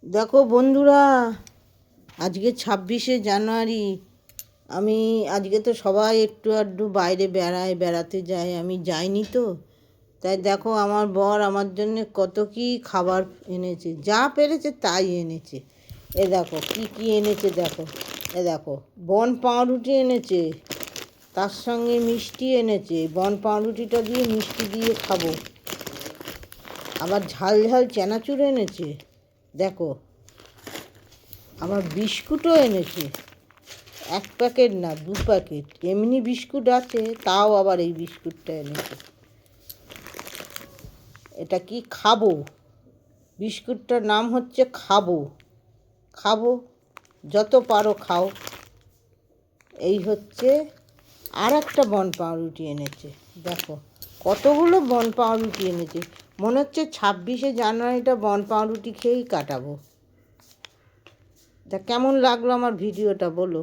দেখো বন্ধুরা, আজকে 26শে জানুয়ারি। আজকে তো সবাই একটু আধটু বাইরে বেড়াতে যায়, আমি যাইনি তো। তাই দেখো আমার বর আমার জন্য কত কি খাবার এনেছে, যা পেরেছে তাই এনেছে। দেখো কি কি এনেছে, দেখো দেখো বন পাউরুটি এনেছে, তার সঙ্গে মিষ্টি এনেছে। বন পাউরুটিটা দিয়ে মিষ্টি দিয়ে খাবো। আবার ঝাল ঝাল চানাচুর এনেছে, দেখো। আবার বিস্কুটও এনেছে, 1 প্যাকেট না 2 প্যাকেট। এমনি বিস্কুট আছে, তাও আবার এই বিস্কুটটা এনেছে। এটা কি খাবো, বিস্কুটটার নাম হচ্ছে খাবো। খাবো, যত পারো খাও। এই হচ্ছে। আর একটা বন পাউরুটি এনেছে, দেখো কতগুলো বন পাউরুটি এনেছে। মনে হচ্ছে 26শে জানুয়ারিটা বন পাউরুটি খেয়েই কাটাবো। তা কেমন লাগলো আমার ভিডিওটা বলো।